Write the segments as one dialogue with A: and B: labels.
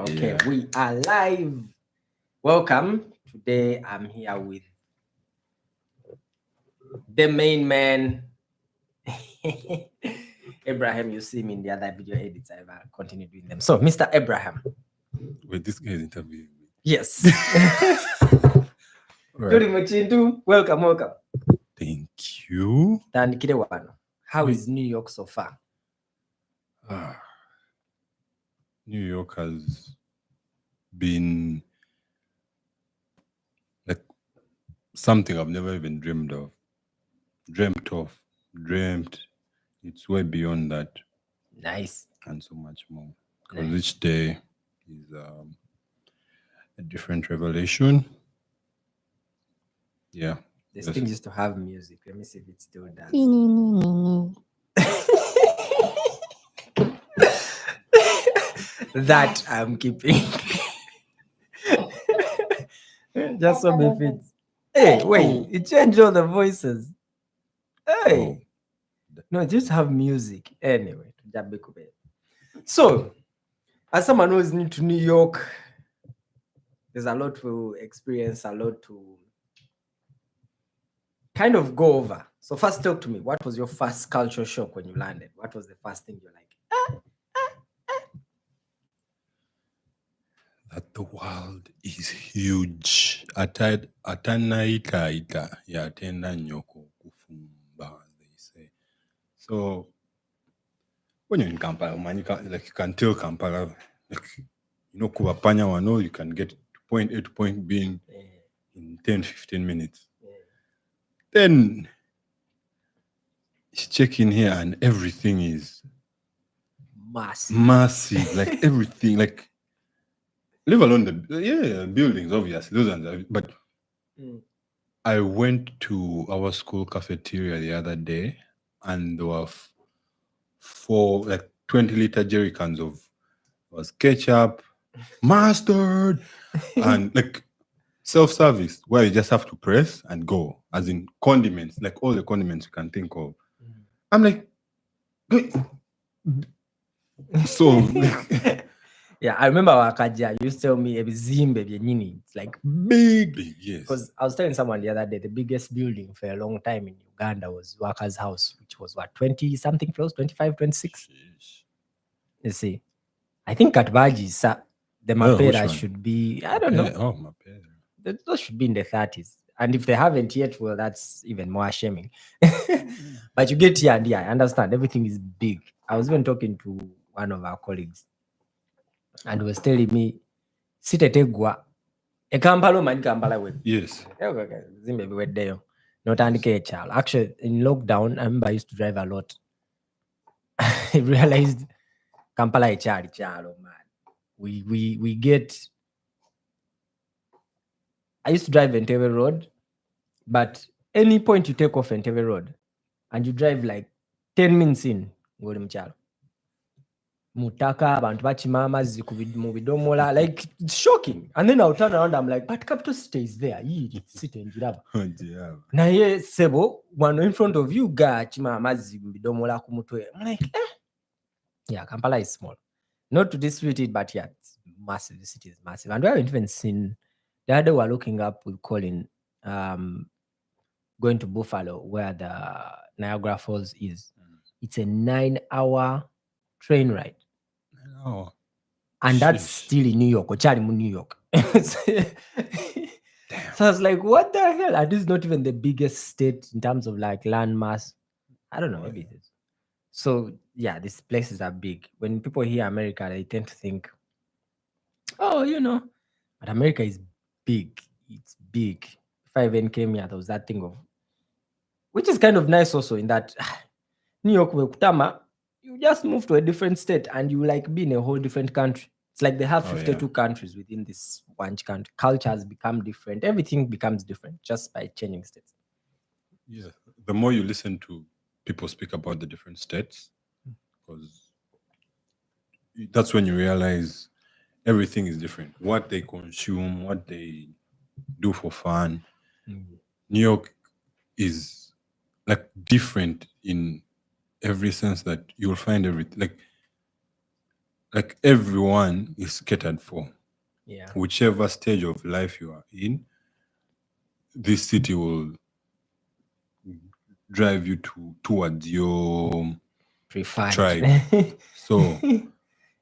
A: Okay, we are live. Welcome. Today I'm here with the main man, Abraham. You see me in the other video edits. I will continue doing them. So, Mr. Abraham.
B: Wait, this guy is interviewing me.
A: Yes.
B: Right.
A: Welcome.
B: Thank you.
A: How is New York so far?
B: New York has been like something I've never even dreamt of. It's way beyond that.
A: Nice.
B: And so much more. Because each day is a different revelation. Yeah.
A: This thing used to have music. Let me see if it still does. That I'm keeping. Just so me fits. Hey, wait, it changed all the voices. Hey. No, just have music. Anyway, so as someone who is new to New York, there's a lot to experience, a lot to kind of go over. So first talk to me. What was your first culture shock when you landed? What was the first thing you're like?
B: That the world is huge. Atanaita yatenda nyoko kufumba, they say. So when you're in Kampala, man, you can tell Kampala, Kubapanya wano, you can get to point A to point B in 10-15 minutes. Then you check in here and everything is massive, like everything, like leave alone the buildings, obviously, those ones. But I went to our school cafeteria the other day, and there were 20-liter jerry cans of ketchup, mustard, and like self-service where you just have to press and go, as in condiments, like all the condiments you can think of. I'm like, so.
A: Yeah, I remember Wakaja used to tell me it's like big.
B: Yes.
A: Because I was telling someone the other day, the biggest building for a long time in Uganda was Waka's house, which was 20-something floors, 25, 26.
B: Sheesh.
A: You see, I think at Baji, the Mapera should be, I don't know.
B: Oh, Mapera.
A: Those should be in the 30s. And if they haven't yet, well, that's even more shaming. But you get here and I understand everything is big. I was even talking to one of our colleagues and was telling me, Sitetegwa, a Kampala.
B: Yes.
A: Zimbabwe went there. Not a child. Actually, in lockdown, I remember I used to drive a lot. I realized Kampala a child, man. We get. I used to drive Entebbe Road, but any point you take off Entebbe Road and you drive like 10 minutes in, go to Mchalo. Mutaka, abantu bachimama mu bidomola, like it's shocking. And then I'll turn around, I'm like, but Capital City is there. Sit in Jiraba. Na ye sebo, one in front of you, ga chimama mu bidomola kumutwe. I'm like, yeah, Kampala is small. Not to dispute it, but yeah, it's massive. The city is massive. And we haven't even seen, the other day we're looking up with Colin, going to Buffalo, where the Niagara Falls is. It's a 9-hour train ride.
B: Oh.
A: And that's still in New York, or Charimu, New York. So I was like, what the hell? And this is not even the biggest state in terms of like land mass. I don't know, maybe it is. So yeah, these places are big. When people hear America, they tend to think, oh, but America is big. It's big. If I even came here, there was that thing of, which is kind of nice also in that New York, you just move to a different state and you like be in a whole different country. It's like they have 52 countries within this one country. Cultures become different. Everything becomes different just by changing states.
B: Yeah. The more you listen to people speak about the different states, because that's when you realize everything is different. What they consume, what they do for fun. New York is like different in every sense that you'll find everything. Like like everyone is catered for.
A: Yeah.
B: Whichever stage of life you are in, this city will drive you towards your
A: Preferred.
B: tribe. So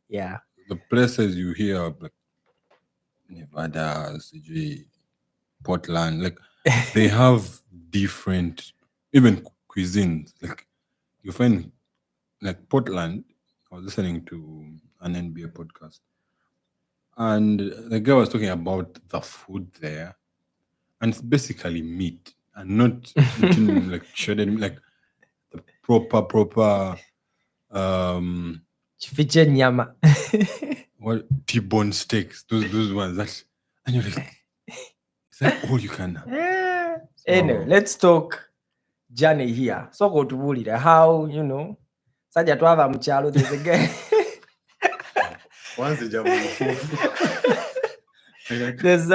A: Yeah.
B: the places you hear of, like Nevada, CG, Portland, like they have different even cuisines. Like you find like Portland. I was listening to an NBA podcast, and the guy was talking about the food there, and it's basically meat, and not eating like shredded meat, like the proper
A: Chifiche nyama.
B: what T-bone steaks, those ones. That and you're like, is that all you can?
A: Anyway, let's talk journey here. So go to Wulira. How, Saja twava mchalo, there's a guy.
B: Once the jam
A: there's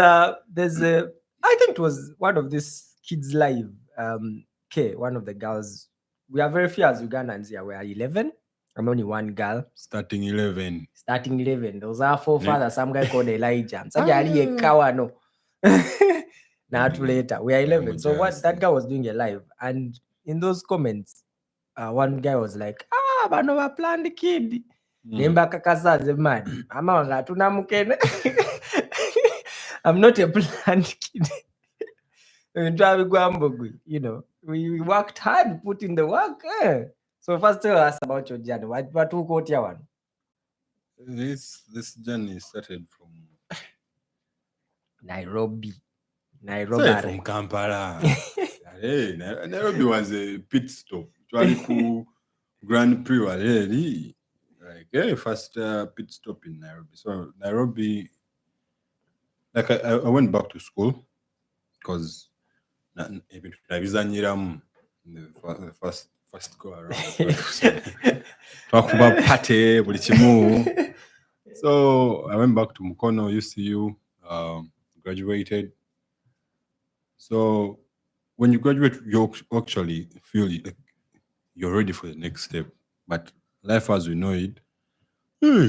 A: a I think it was one of these kids live. One of the girls. We are very few as Ugandans here. We are 11. I'm only one girl.
B: starting 11.
A: There was our forefather, some guy called Elijah. No. Now later, we are 11. So what that guy was doing a live, and in those comments, one guy was like, bano planned kid. Nemba kakasaze mad. Ama wanga tuna mukene. I'm not a planned kid. We worked hard, put in the work. So first tell us about your journey. What took out your one?
B: This journey started from
A: Nairobi.
B: From Kampala. Hey, Nairobi was a pit stop. Twaliku Grand Prix already. Like, hey, first pit stop in Nairobi. So Nairobi, like I went back to school because the first go around. Talk about party, so I went back to Mukono, UCU, graduated. So when you graduate, you actually feel like you're ready for the next step. But life as we know it,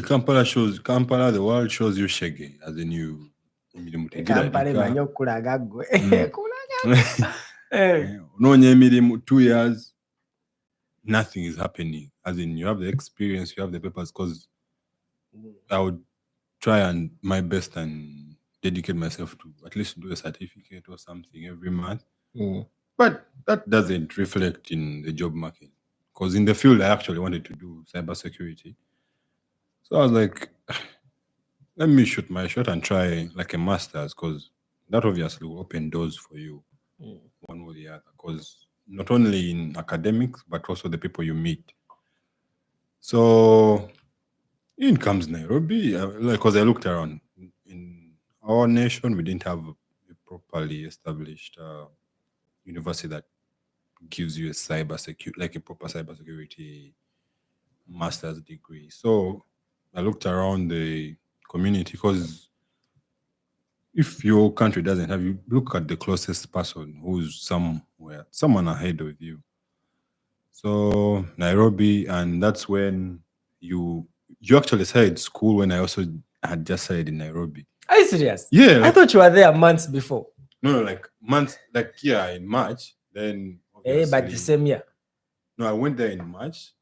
B: Kampala, the world shows you shaggy, as in you. No, 2 years, nothing is happening. As in, you have the experience, you have the papers. Because I would try and my best and dedicate myself to at least do a certificate or something every month. But that doesn't reflect in the job market. Because in the field, I actually wanted to do cybersecurity. So I was like, let me shoot my shot and try like a master's, because that obviously will open doors for you one or the other. Because not only in academics, but also the people you meet. So in comes Nairobi, because I looked around. In our nation, we didn't have a properly established university that gives you a proper cybersecurity master's degree. So I looked around the community, because if your country doesn't have, you look at the closest person who's someone ahead of you. So Nairobi, and that's when you actually started school when I also had just started in Nairobi.
A: Are you serious?
B: Yeah.
A: I thought you were there months before.
B: No, like months, like in March. Then
A: but the same year.
B: No, I went there in March.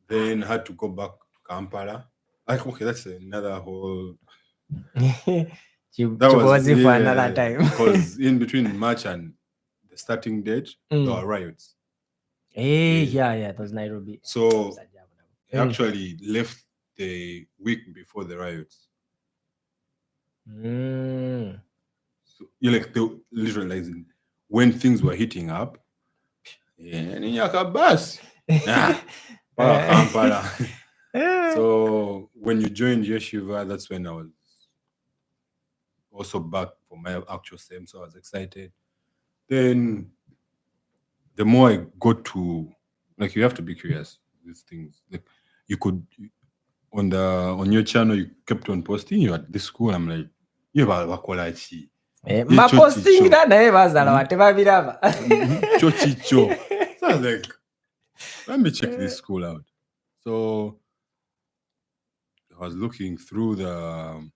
B: Then had to go back to Kampala. Like, okay, that's another whole.
A: That was it for another time.
B: Because in between March and the starting date, there were riots.
A: That was Nairobi.
B: So I actually left the week before the riots. So you're like literally when things were heating up. So when you joined Yeshiva, that's when I was also back for my actual SEM, so I was excited. Then the more I got to, like, you have to be curious with these things. Like, you could on your channel, you kept on posting. You're at this school. I'm like, you have a quality.
A: Posting that
B: Chochicho. So I was like, let me check this school out. So I was looking through the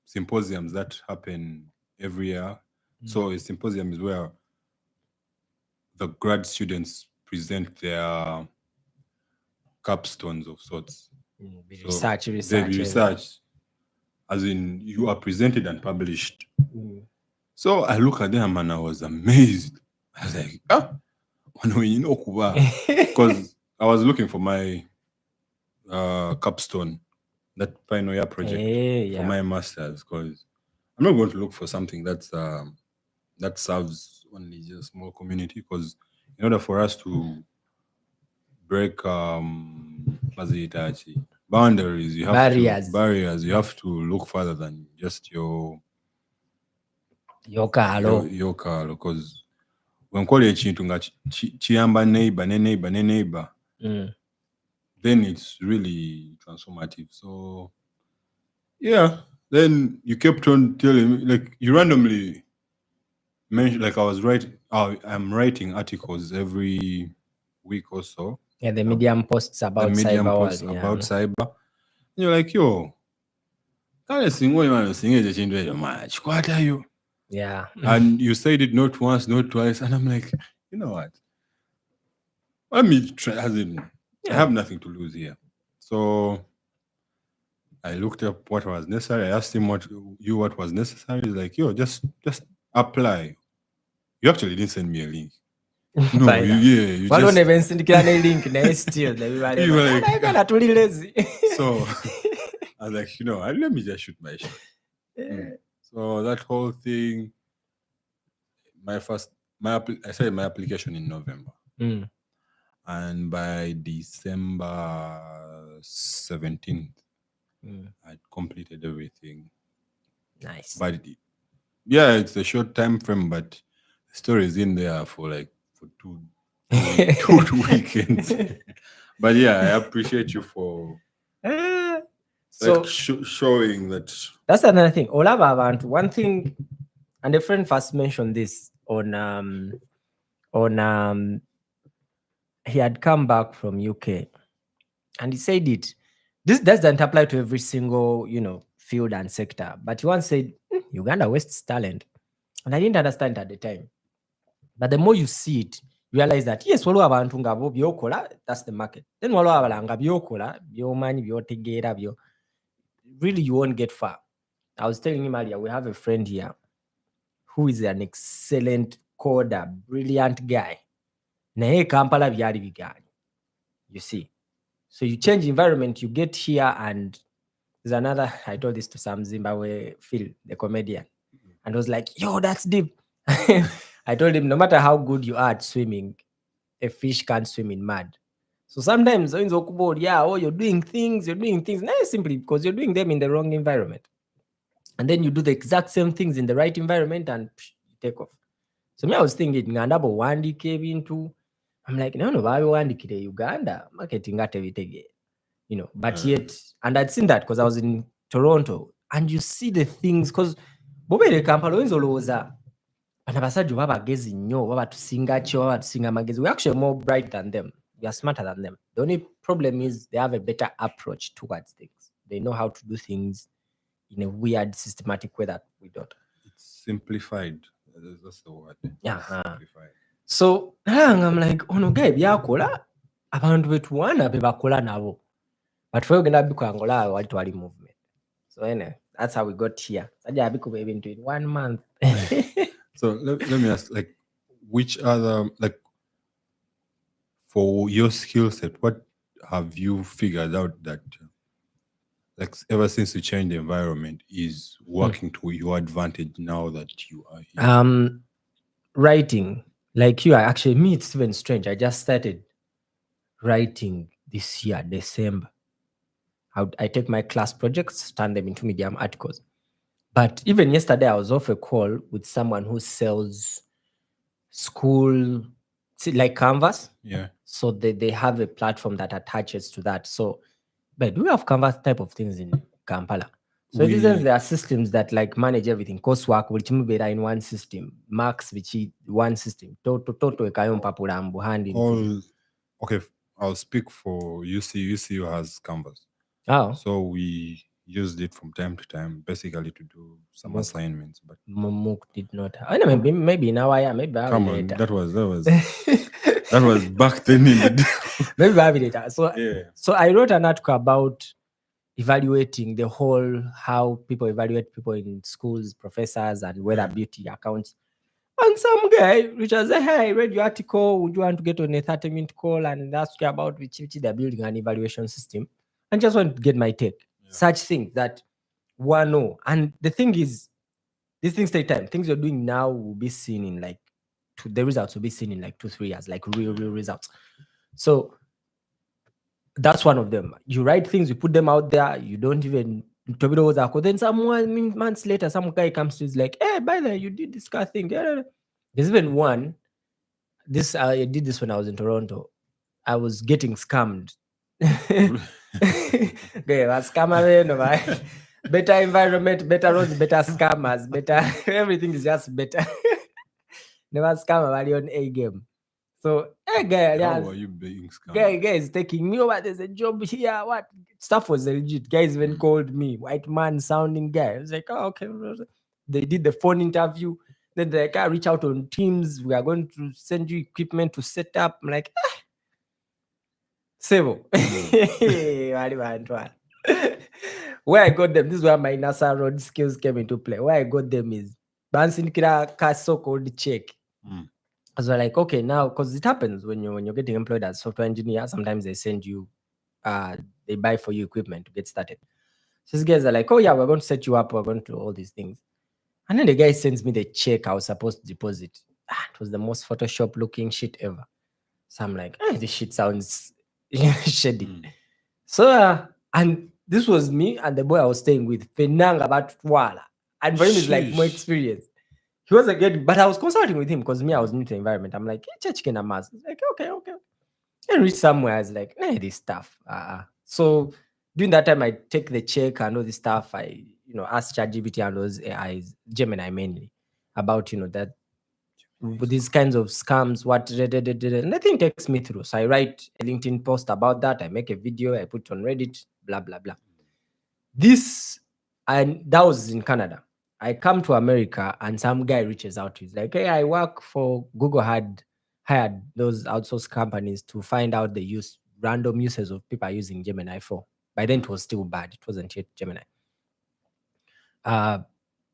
B: symposiums that happen every year. So a symposium is where the grad students present their capstones of sorts. So
A: Research,
B: they
A: research.
B: research, as in you are presented and published.
A: Mm.
B: So I look at them and I was amazed. I was like, because I was looking for my capstone, that final year project for my master's, because I'm not going to look for something that serves only just a small community, because in order for us to break boundaries, you have barriers, you have to look further than just your
A: Yokalo.
B: because when nkola ekintu nga kiyamba neighbor ne neighbor, then it's really transformative. So yeah, then you kept on telling me, like, you randomly mentioned, like, I'm writing articles every week or so.
A: Yeah, the Medium posts about
B: cyber. And you're like, yo,
A: yeah.
B: And you said it not once, not twice, and I'm like, you know what? Let me try. I have nothing to lose here. So I looked up what was necessary. I asked him what was necessary. He's like, yo, just apply. You actually didn't send me a link. No, you
A: just...
B: don't
A: even send a link. Still, you were like, totally lazy.
B: So I was like, let me just shoot my shot. So that whole thing, I started my application in November. And by December 17th, I'd completed everything.
A: Nice.
B: But yeah, it's a short time frame, but the story is in there for two weekends. But yeah, I appreciate you for showing that.
A: That's another thing. One thing, and a friend first mentioned this on he had come back from UK, and he said this doesn't apply to every single field and sector, but he once said Uganda wastes talent, and I didn't understand it at the time. But the more you see it, you realize that yes, waliwo abantu nga bo byokola, that's the market. Then waliwo abalala nga byokola, byomanyi, byotegeera, really you won't get far. I was telling him earlier, we have a friend here who is an excellent coder, brilliant guy. Naye Kampala byali biganye. You see. So you change environment, you get here, and there's another, I told this to Sam Zimbabwe, Phil, the comedian, and I was like, yo, that's deep. I told him, no matter how good you are at swimming, a fish can't swim in mud. So sometimes, you're doing things, not simply because you're doing them in the wrong environment. And then you do the exact same things in the right environment and you take off. So me, I was thinking, ngandabo wandike ebintu. I'm like, no, wandikire Uganda, marketing at everything. But yet, and I'd seen that because I was in Toronto, and you see the things, because bobere Kampala oyinza abasajja babagezi nnyo, babatusinga kyo, babatusinga amagezi. We're actually more bright than them. We are smarter than them. The only problem is they have a better approach towards things. They know how to do things in a weird, systematic way that we don't.
B: It's simplified. That's the word.
A: Yeah. Simplified. So I'm like, ono guy byakola abantu betuwana bebakola nabo. But for ogenda bikola wali twali movement. So anyway, that's how we got here. Sajja abikuba ebintu in 1 month.
B: So let me ask, like, which other, like, for your skill set, what have you figured out that, like, ever since you changed the environment, is working to your advantage now that you are here?
A: Writing. Like you, actually, me, it's even strange. I just started writing this year, December. I take my class projects, turn them into Medium articles. But even yesterday, I was off a call with someone who sells school, like Canvas.
B: Yeah.
A: So they have a platform that attaches to that. So, but we have Canvas type of things in Kampala. So there are systems that like manage everything. Coursework will be in one system. Marks which one system.
B: Okay, I'll speak for UCU has Canvas.
A: Oh,
B: So we used it from time to time, basically to do some
A: Mook,
B: assignments. But
A: Mook did not. I know, maybe now I am. Maybe I will
B: come on,
A: later.
B: that was back then in the day.
A: Maybe I will later. So,
B: Yeah.
A: so I wrote an article about evaluating the whole how people evaluate people in schools, professors, and whether
B: Yeah.
A: beauty accounts. And some guy which was like, hey, I read your article. Would you want to get on a 30-minute call and ask you about which they're building an evaluation system? And just want to get my take.
B: Yeah.
A: Such things that one no. And the thing is, these things take time. Things you're doing now will be seen in like the results will be seen in like 2-3 years, like real results. So that's one of them. You write things, you put them out there, you don't even then some months later, some guy comes to is like, hey, by the way, you did this kind of thing. There's even one. This I did this when I was in Toronto. I was getting scammed. Okay, was scammer, no, right? Better environment, better roads, better scammers, better everything is just better. Never scam about on A game. So hey guy,
B: How are you being
A: guy
B: scammed?
A: is taking me over. There's a job here. What stuff was legit. Guys even called me white man sounding guy. I was like, oh, okay. They did the phone interview. Then they like, reach out on Teams. We are going to send you equipment to set up. I'm like, Sebo. Where I got them, this is where my Nasser Road skills came into play. Where I got them is bouncing kira so-called check. So like, okay, now because it happens when you're getting employed as software engineer, sometimes they send you they buy for you equipment to get started. So these guys are like, oh yeah, we're going to set you up, we're going to do all these things. And then the guy sends me the check I was supposed to deposit. It was the most Photoshop looking shit ever. So I'm like, this shit sounds shady. So and this was me and the boy I was staying with, Penang about Twala. And for him it's like more experience. He wasn't getting, but I was consulting with him because me, I was new to the environment. I'm like, hey, church can mass. Like, okay. And reach somewhere, I was like, hey, this stuff. So during that time, I take the check and all this stuff. I, ask ChatGPT and those AIs, Gemini mainly, about, that with these kinds of scams, nothing takes me through. So I write a LinkedIn post about that. I make a video, I put on Reddit, blah, blah, blah. This, and that was in Canada. I come to America and some guy reaches out to me. He's like, hey, I work for Google had hired those outsourced companies to find out the random uses of people are using Gemini for. By then it was still bad. It wasn't yet Gemini.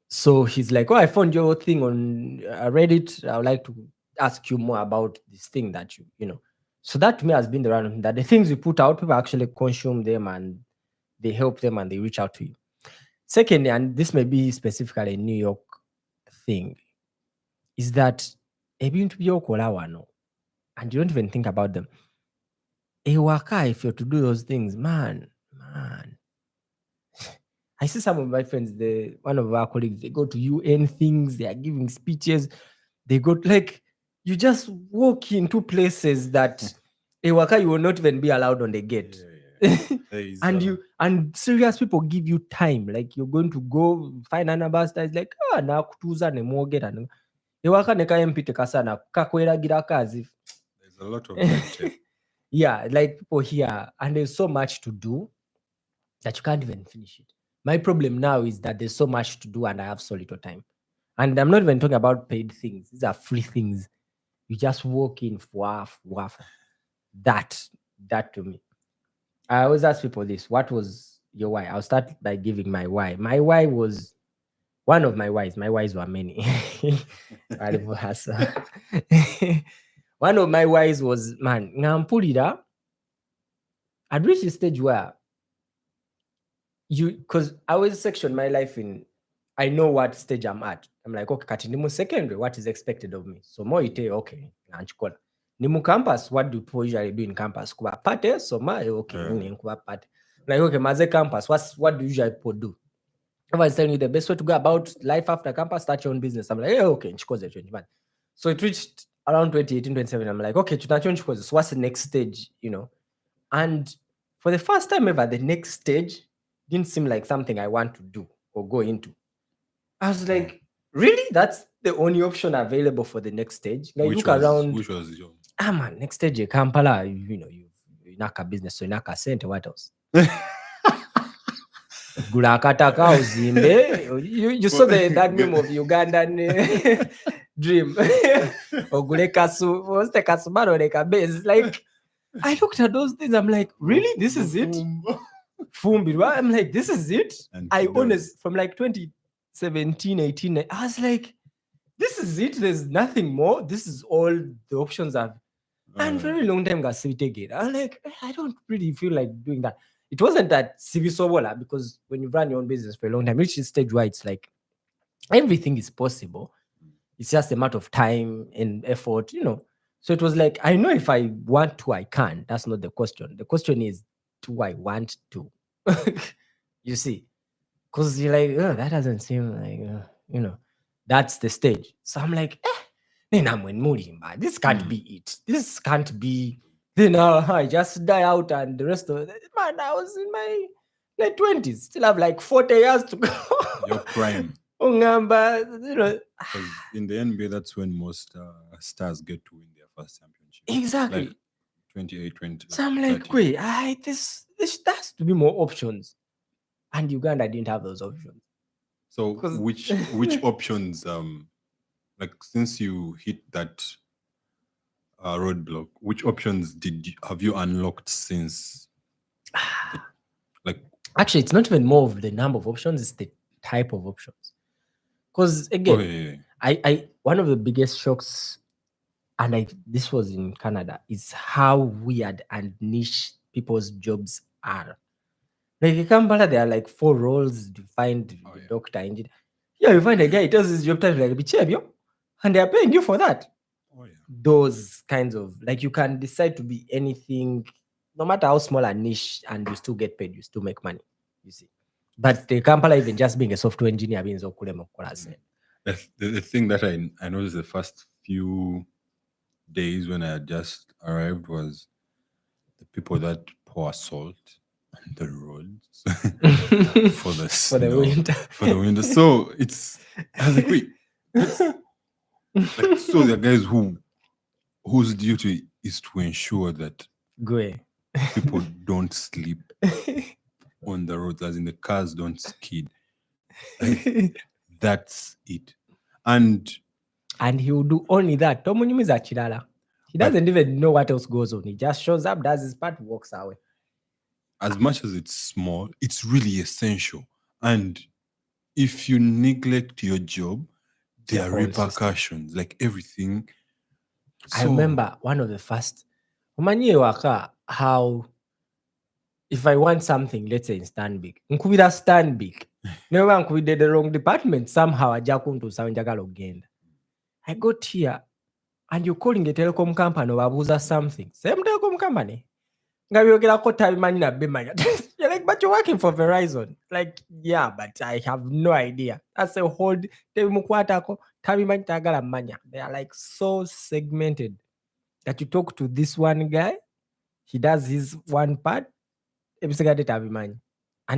A: So he's like, oh, I found your thing on Reddit. I would like to ask you more about this thing that So that to me has been the random that the things you put out, people actually consume them and they help them and they reach out to you. Secondly, and this may be specifically a New York thing, is that ebintu by'okola wano and you don't even think about them. Ewaka, if you're to do those things, man. I see some of my friends, one of our colleagues, they go to UN things, they are giving speeches, they go like you just walk into places that Ewaka, you will not even be allowed on the gate. And serious people give you time, like you're going to go find an ambassador. It's like nakutuza nemwogera ewaka nekayempite kasana kakweragira kazi.
B: There's a lot of red tape.
A: Yeah, like people here, and there's so much to do that you can't even finish it. My problem now is that there's so much to do and I have so little time. And I'm not even talking about paid things. These are free things. You just walk in, waff. That to me. I always ask people this: what was your why? I'll start by giving my why. My why was one of my whys. My whys were many. One of my whys was, man, ngampulira. I'd reached a stage where because I always section my life in, I know what stage I'm at. I'm like, okay, kati nimu secondary, what is expected of me? So more ite, okay, nanchikola. Nimu campus, what do people usually do in campus? Kuba party, so okay, kuba party. Like, okay, maze campus, what do usually people do? Everyone's telling you the best way to go about life after campus, start your own business. I'm like, hey, okay, nchikoze 21. So it reached around 2018, 27. I'm like, okay, nchikoze. So what's the next stage, And for the first time ever, the next stage didn't seem like something I want to do or go into. I was like, really? That's the only option available for the next stage? Like,
B: Which
A: look around.
B: Which was your?
A: Man, next stage, Kampala, you Naka business, so Naka center, what else? gula akataka uzimbe. You saw that meme of Ugandan dream. Ogule kasu, what's the kasumaro like a base? Like, I looked at those things, I'm like, really? This is it? Fumbi. I'm like, this is it? I honest, from like 2017, 18, I was like, this is it? There's nothing more? This is all the options I've... And for a very long time, got again. I'm like, I don't really feel like doing that. It wasn't that Sivisobola, because when you run your own business for a long time, reach this stage where it's like everything is possible. It's just a matter of time and effort, So it was like, I know if I want to, I can. That's not the question. The question is, do I want to? You see? Because you're like, oh, that doesn't seem like, that's the stage. So I'm like, then I'm in Mulimba. This can't be it. This can't be. Then I just die out and the rest of it. Man, I was in my late 20s. Still have like 40 years to go.
B: Your prime.
A: Ungamba,
B: Because in the NBA, that's when most stars get to win their first championship.
A: Exactly.
B: Like 28, 20.
A: So I'm like, wait, this has to be more options. And Uganda didn't have those options.
B: So which options, like since you hit that roadblock, which options have you unlocked since? Like,
A: actually, it's not even more of the number of options, it's the type of options. Because again, I one of the biggest shocks, and this was in Canada, is how weird and niche people's jobs are. Like in Kampala, there are like 4 roles defined: doctor, engineer. Yeah, you find a guy, he tells his job title like Bichebio, and they are paying you for that. Those kinds of, like, you can decide to be anything, no matter how small and niche, and you still get paid, you still make money. You see. But the Kampala, even just being a software engineer means
B: the thing that I noticed the first few days when I had just arrived was the people that pour salt on the roads for the snow, for the winter. So I was like, wait, like, so there are guys whose duty is to ensure that people don't sleep on the roads, as in the cars don't skid. Like, that's it. And
A: he will do only that. He doesn't even know what else goes on. He just shows up, does his part, walks away.
B: As much as it's small, it's really essential. And if you neglect your job, there are repercussions, like everything.
A: I remember one of the first, how if I want something, let's say in Stanbic, nkubira Stanbic, never nkubide the wrong department, somehow ajakuntu sawenjagala ogenda. I got here, and you're calling a telecom company or something. Same telecom company. You're like, but you're working for Verizon. Like, yeah, but I have no idea. That's a whole. They are like so segmented that you talk to this one guy, he does his one part, and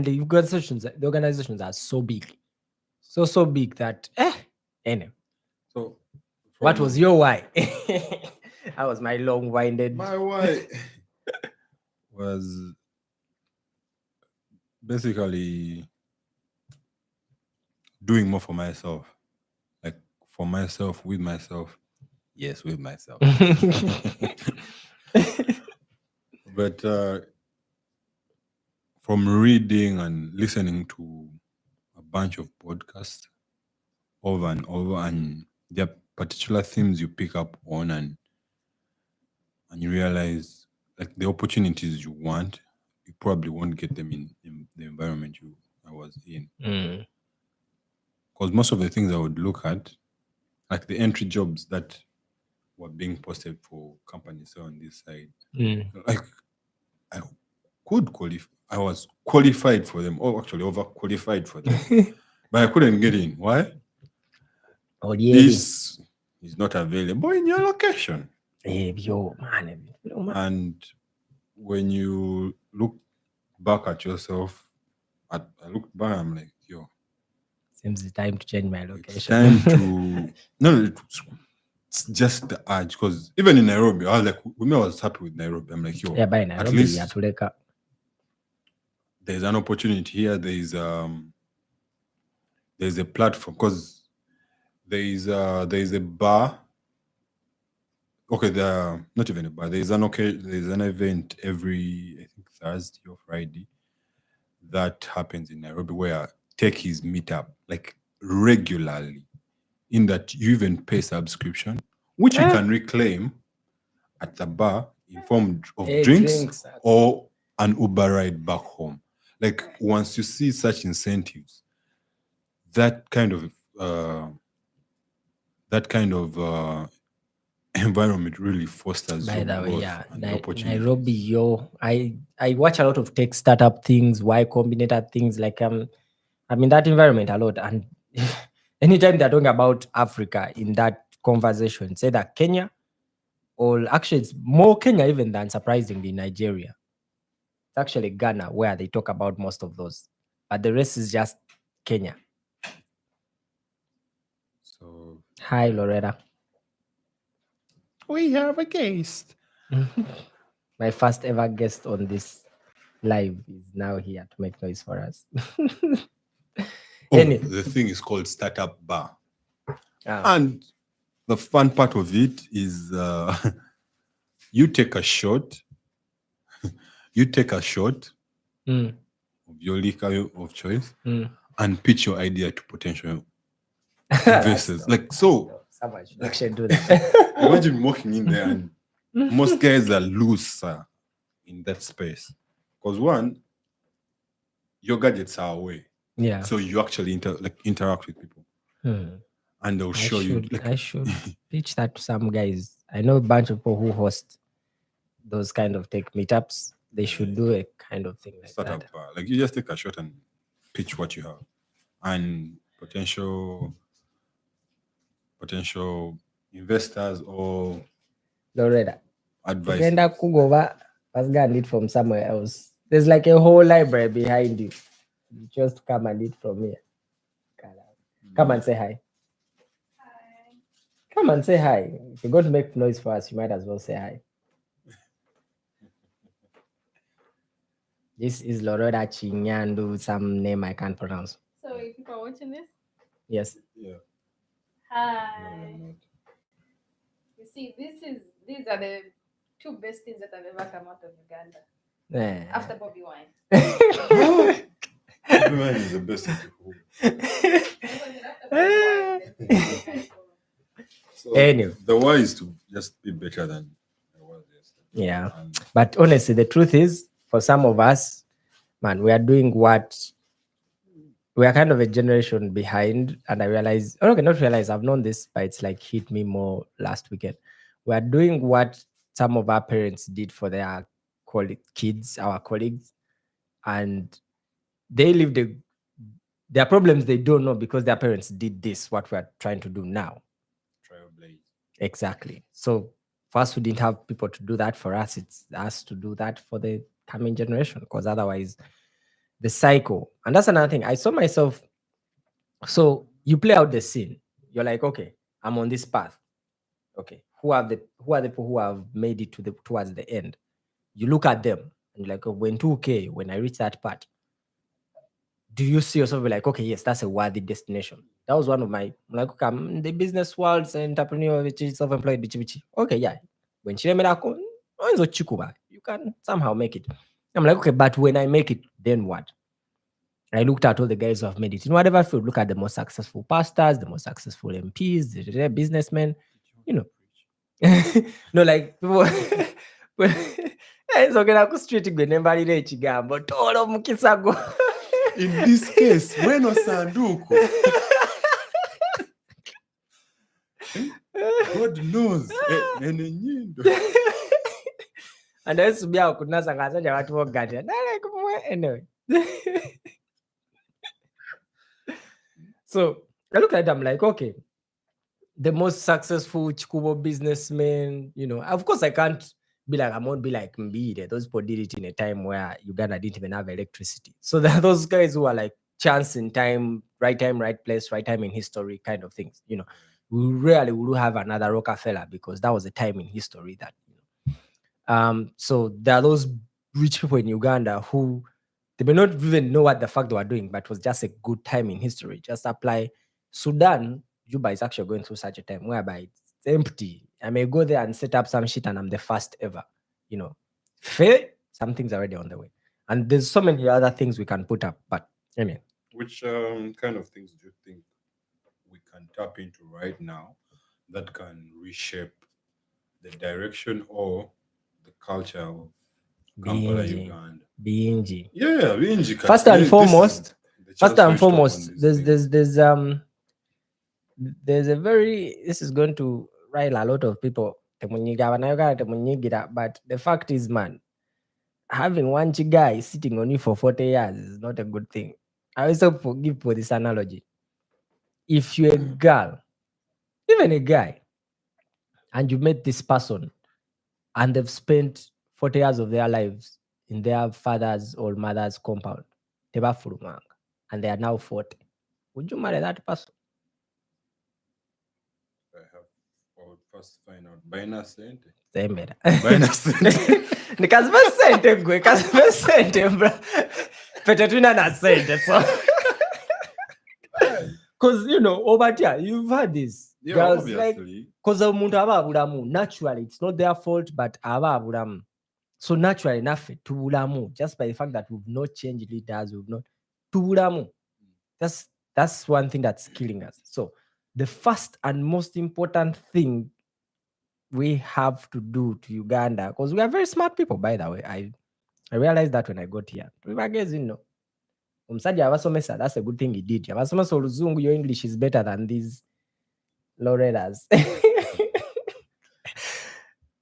A: the organizations are so big. So big that anyway.
B: So
A: what was your why? That was my long-winded.
B: My why was basically doing more for myself, like for myself, with myself. Yes, with myself. But from reading and listening to a bunch of podcasts over and over, and there are particular themes you pick up on, and you realize, like, the opportunities you want, you probably won't get them in the environment I was in. Because most of the things I would look at, like the entry jobs that were being posted for companies on this side, like, I could qualify. I was qualified for them, or actually overqualified for them, but I couldn't get in. Why? This is not available in your location. And when you look back at yourself, I looked back, I'm like, yo,
A: seems the time to change my location.
B: It's time to no, it's just the urge, because even in Nairobi, I was like, I was happy with Nairobi. I'm like, yo,
A: by Nairobi,
B: at least there's an opportunity here. There's a platform because there is a bar. Okay, not even a bar. There's an event every, I think, Thursday or Friday that happens in Nairobi where techies meet up like regularly. In that you even pay subscription, which you can reclaim at the bar in form of
A: Hey,
B: drinks
A: drinks.
B: or an Uber ride back home. Like once you see such incentives, that kind of uh, that kind of environment really fosters
A: By
B: job
A: the way,
B: growth
A: yeah,
B: and opportunities.
A: Nairobi, yo, I watch a lot of tech startup things, Y Combinator things. Like I'm in that environment a lot, and anytime they're talking about Africa in that conversation, say that Kenya, or actually it's more Kenya even than surprisingly Nigeria. It's actually Ghana where they talk about most of those, but the rest is just Kenya.
B: So
A: Hi, Lorreta.
B: we have a guest.
A: My first ever guest on this live is now here to make noise for us.
B: Oh,
A: Any,
B: the thing is called Startup Bar.
A: ah,
B: And the fun part of it is you take a shot, you take a shot
A: mm,
B: of your liquor of choice
A: mm.
B: and pitch your idea to potential
A: That's
B: investors.
A: dope.
B: Like so,
A: Someone should actually do that.
B: imagine walking in there and most guys are loose in that space. Because one, your gadgets are away.
A: Yeah.
B: So you actually interact with people.
A: Hmm.
B: And they'll show you
A: I should pitch that to some guys. I know a bunch of people who host those kind of tech meetups. They should do a kind of thing like
B: startup
A: that.
B: bar. Like you just take a shot and pitch what you have. And potential investors or
A: Loretta,
B: advisors.
A: ukienda kugoba, must go and eat from somewhere else. There's like a whole library behind you. You just come and eat from here. Come and say hi. Come and say hi. If you're going to make noise for us, you might as well say hi. This is Loretta Chinyandu, some name I can't pronounce.
C: So if people are watching this,
A: Yes.
B: Yeah.
C: hi. You see, these are the two best things that have ever come out of Uganda after Bobby Wine.
B: Everyone is the best. So
A: Anyway.
B: the why is to just be better than I was yesterday.
A: Yeah. But honestly, the truth is, for some of us, man, we are doing what we are kind of a generation behind. And I realize, okay, not realize, I've known this, but it's like hit me more last weekend. We are doing what some of our parents did for their kids, our colleagues, and they live their problems they don't know because their parents did this, what we are trying to do now.
B: Trailblaze.
A: Exactly. So first, we didn't have people to do that for us. It's us to do that for the coming generation, because otherwise the cycle. And that's another thing. I saw myself. So you play out the scene. You're like, okay, I'm on this path. Okay, who are the people who have made it towards the end? You look at them and you're like, oh, when 2K, when I reach that part, do you see yourself like, okay, yes, that's a worthy destination? That was one of my, like, okay, I'm in the business world, entrepreneur, self-employed, bichi. Okay, yeah. When you can somehow make it. I'm like, okay, but when I make it, then what? I looked at all the guys who have made it in whatever field. Look at the most successful pastors, the most successful MPs, the businessmen, you know. No, like people. Nsogera ku street gwe nembalira ekigambo tolo mu kisago.
B: In this case, mweno sanduku. God knows.
A: And I used to be out kunasa ngasanja watu woganya. Anyway. So I look at it, I'm like, okay, the most successful Chikubo businessmen, you know, of course I can't be like, I won't be like Mbide. Those people did it in a time where Uganda didn't even have electricity. So there are those guys who are like chance in time, right place, right time in history kind of things. You know, we rarely will have another Rockefeller because that was a time in history that, you know. So there are those rich people in Uganda who They may not even know what the fuck they were doing, but it was just a good time in history. Just apply. Sudan, Juba is actually going through such a time whereby it's empty. I may go there and set up some shit and I'm the first ever. Fair, something's already on the way. And there's so many other things we can put up. But I mean,
B: Which kind of things do you think we can tap into right now that can reshape the direction or the culture of Kampala, Uganda?
A: BNG.
B: Yeah, BNG.
A: First and foremost, there's a very, this is going to rile a lot of people. But the fact is, man, having one guy sitting on you for 40 years is not a good thing. I also forgive for this analogy. If you're a girl, even a guy, and you met this person and they've spent 40 years of their lives in their father's or mother's compound, and they are now 40, would you marry that person?
B: I would first find out. Baina sente.
A: Zambia.
B: Baina sente.
A: Nikazime sente gwe, kazime sente bro. Pete twina na sente so. Because over here you've had this.
B: Yeah,
A: girls
B: obviously.
A: Because omuntu aba abulamu, naturally it's not their fault, but aba abulamu. So naturally enough tubulamu, just by the fact that we've not changed leaders, we've not tubulamu. That's one thing that's killing us. So the first and most important thing we have to do to Uganda, because we are very smart people, by the way. I realized that when I got here. Umsadi abasomesa, that's a good thing he did. Abasomesa oluzungu, your English is better than these Lorretas.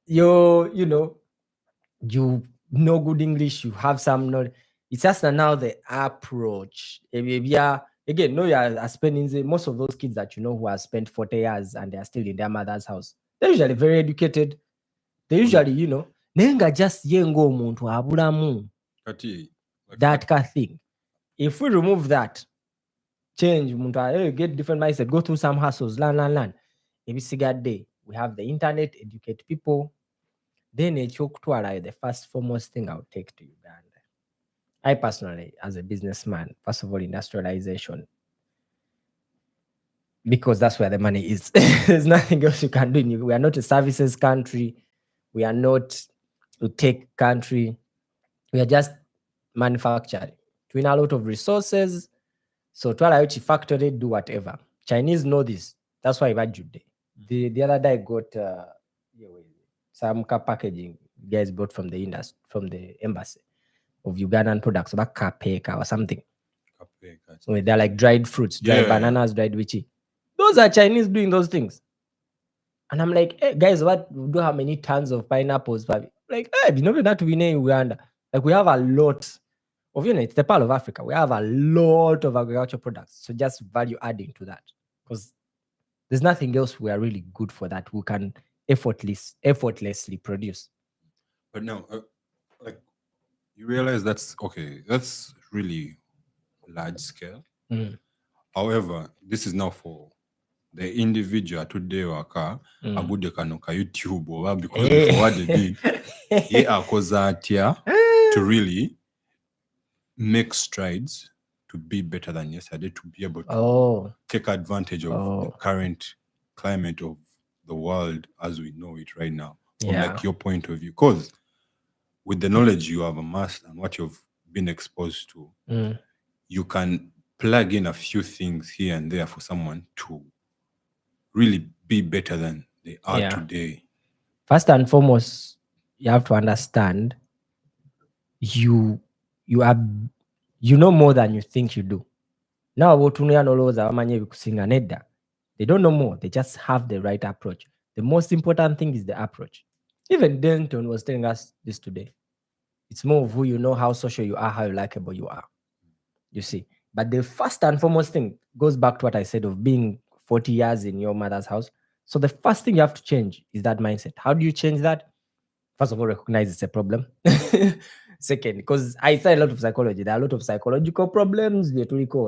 A: You know good English, you have some knowledge. It's just now the approach. Again, no, you are spending most of those kids that who have spent 40 years and they are still in their mother's house. They're usually very educated. They usually, nenga just yengo muntu abulamu. That kind of thing. If we remove that, change, get different mindset, go through some hustles, learn. Every single day, we have the internet, educate people. Then the first foremost thing I would take to Uganda. I personally, as a businessman, first of all, industrialization. Because that's where the money is. There's nothing else you can do. We are not a services country. We are not a tech country. We are just manufacturing. We need a lot of resources. So to allow each factory do whatever. Chinese know this. That's why I value the other day I got some car packaging guys bought from the industry, from the embassy of Ugandan products, like kapeka or something. So they're like dried fruits, dried bananas, dried witchy. Those are Chinese doing those things. And I'm like, hey, guys, what do how many tons of pineapples? Like, hey, you know that we in Uganda. Like we have a lot of, it's the part of Africa. We have a lot of agricultural products. So just value adding to that. Because there's nothing else we are really good for that we can effortlessly produce.
B: But now, like, you realize that's really large scale. However, this is now for the individual today waka agude kano ka YouTube or because before what they did to really make strides to be better than yesterday, to be able to take advantage of the current climate of the world as we know it right now, from like your point of view, because with the knowledge you have amassed and what you've been exposed to, you can plug in a few things here and there for someone to really be better than they are today.
A: First and foremost, you have to understand you know more than you think you do. Now, they don't know more. They just have the right approach. The most important thing is the approach. Even Denton was telling us this today. It's more of who you know, how social you are, how likable you are. You see. But the first and foremost thing goes back to what I said of being 40 years in your mother's house. So the first thing you have to change is that mindset. How do you change that? First of all, recognize it's a problem. Second, because I study a lot of psychology. There are a lot of psychological problems,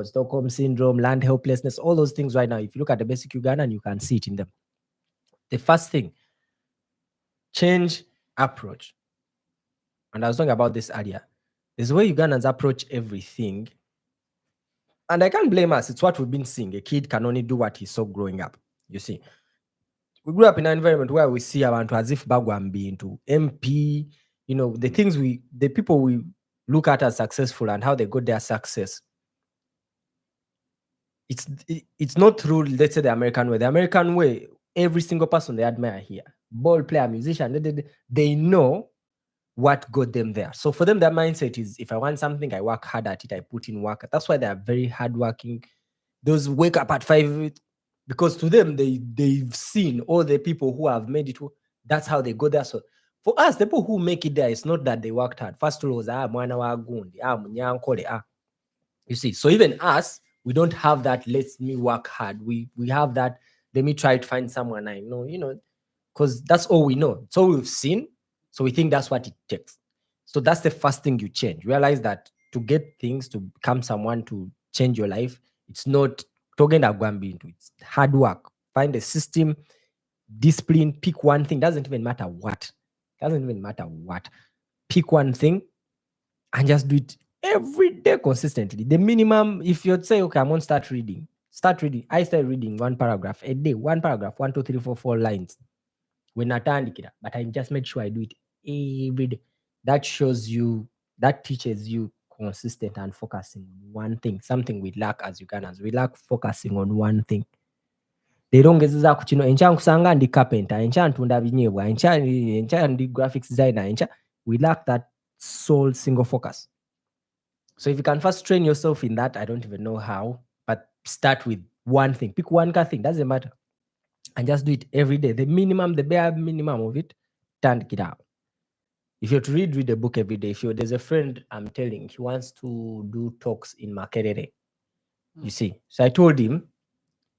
A: Stockholm syndrome, land helplessness, all those things right now. If you look at the basic Ugandan, you can see it in them. The first thing, change approach. And I was talking about this earlier. There's a way Ugandans approach everything. And I can't blame us. It's what we've been seeing. A kid can only do what he saw growing up. You see, we grew up in an environment where we see abantu as if Bagwambi into MP, the people we look at as successful and how they got their success. It's not through, let's say, the American way. The American way, every single person they admire here, ball player, musician, they know what got them there. So for them, their mindset is, if I want something, I work hard at it, I put in work. That's why they are very hardworking. Those wake up at 5, because to them, they've seen all the people who have made it. That's how they go there. So for us, the people who make it there, it's not that they worked hard. First of all, mwana wa gundi, munyankole, you see. So even us, we don't have that, let me work hard. We have that, let me try to find someone I know, because that's all we know. It's all we've seen. So we think that's what it takes. So that's the first thing you change. Realize that to get things, to become someone, to change your life, it's not talking Agwambi into it. It's hard work. Find a system, discipline, pick one thing. Doesn't even matter what. Pick one thing and just do it every day consistently. The minimum, if you'd say, okay, I'm going to start reading. I start reading one paragraph a day, 1 paragraph, 1, 2, 3, 4, 4 lines. When I turn it, but I just make sure I do it every day. That teaches you consistent and focusing on one thing. Something we lack as Ugandans. We lack focusing on one thing. They don't get that kino encha kusanga ndi carpenter, encha ntunda binyebwa, encha ndi graphics designer, we lack that sole single focus. So if you can first train yourself in that, I don't even know how, but start with one thing. Pick one thing, doesn't matter. And just do it every day. The bare minimum of it, turn it out. If you're to read a book every day, there's a friend I'm telling, he wants to do talks in Makerere. You see. So I told him,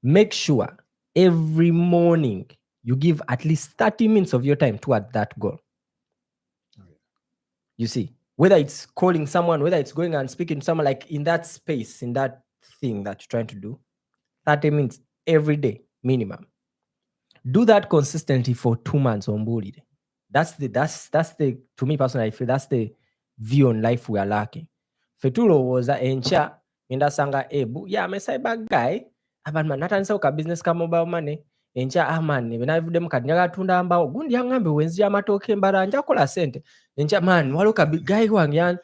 A: make sure every morning you give at least 30 minutes of your time toward that goal. You see, whether it's calling someone, whether it's going and speaking to someone, like in that space, in that thing that you're trying to do, 30 minutes every day, minimum. Do that consistently for 2 months on board. That's the to me personally, I feel that's the view on life we are lacking. Fetulo was a encha inda sanga ebu yeah me cyber guy aban man natanisa uka business ka mobile money encha man bena dem kadnyaga tunda ambao gundi yangambe wenzi amatoke mbara anja kola sente encha man waloka guy wangyan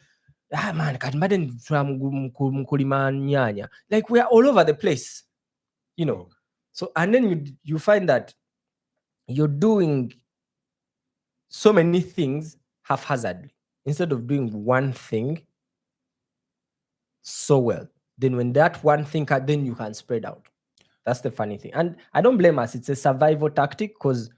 A: man kadmade mkulima nyanya, like we are all over the place, so and then you find that you're doing so many things haphazardly instead of doing one thing so well. Then when that one thing, then you can spread out. That's the funny thing. And I don't blame us. It's a survival tactic, because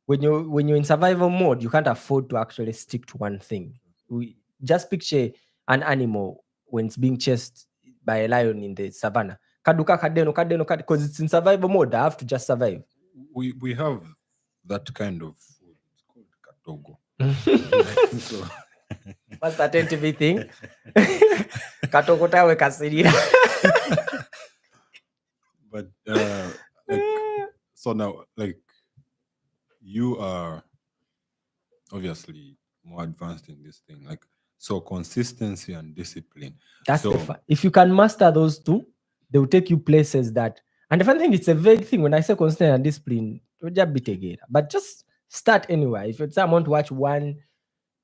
A: when you're in survival mode, you can't afford to actually stick to one thing. We just picture an animal when it's being chased by a lion in the savannah. Kaduka kadeno, because it's in survival mode. I have to just survive.
B: We have that kind of food. It's called katogo.
A: So, what's that NTV thing? Katogo tawe kasirira.
B: But so now, like, you are obviously more advanced in this thing. Like, so consistency and discipline.
A: That's if you can master those two, they will take you places that. And the funny thing, it's a vague thing. When I say consistent and discipline, but just start anywhere. If it's someone to watch one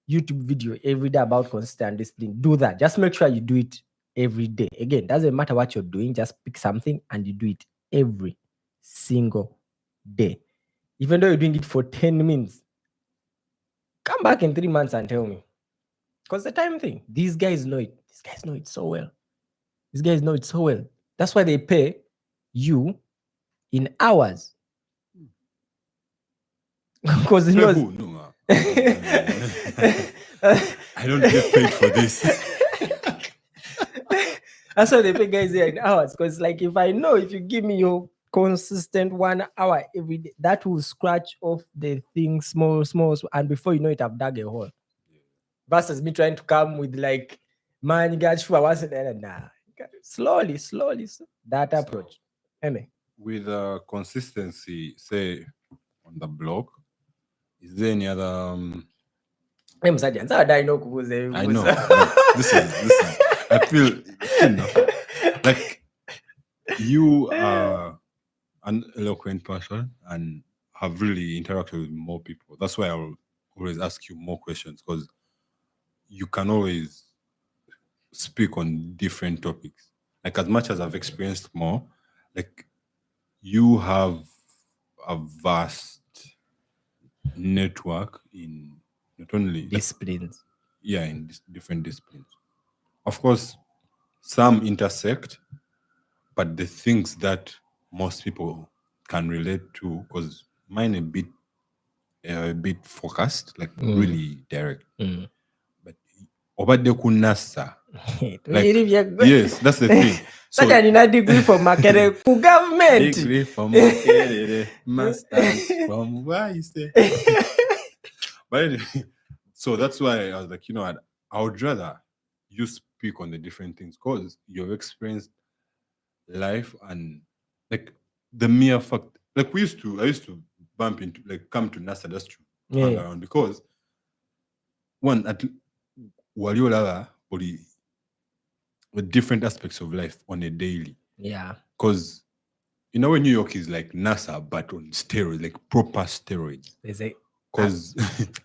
A: YouTube video every day about consistent and discipline, do that. Just make sure you do it every day. Again, doesn't matter what you're doing, just pick something and you do it every single day. Even though you're doing it for 10 minutes, come back in 3 months and tell me. Because the time thing, these guys know it. These guys know it so well. That's why they pay you in hours. Because he knows.
B: I don't get paid for this.
A: That's why they pay guys here in hours. Because like, if I know, if you give me your consistent 1 hour every day, that will scratch off the thing small, and before you know it, I've dug a hole. Versus me trying to come with like, man, you got sure I wasn't there. Nah, slowly. That approach. Anyway.
B: With consistency, say on the blog, is there any other I know, but this is I feel like you are an eloquent person and have really interacted with more people. That's why I'll always ask you more questions, because you can always speak on different topics. Like, as much as I've experienced more, like, you have a vast network in not only
A: disciplines.
B: In different disciplines. Of course, some intersect, but the things that most people can relate to, because mine a bit focused, like really direct. But obade kunasa. Yes, that's the thing.
A: So that in a degree from Makerere to government.
B: Degree from Makerere, masters from where you say. But anyway, so that's why I was like, I would rather you speak on the different things, because you've experienced life, and like the mere fact, like I used to bump into, like, come to Nasser just to hang around, because one at Waliolala or the different aspects of life on a daily.
A: Yeah.
B: Because when New York is like Nasser but on steroids, like proper steroids. Because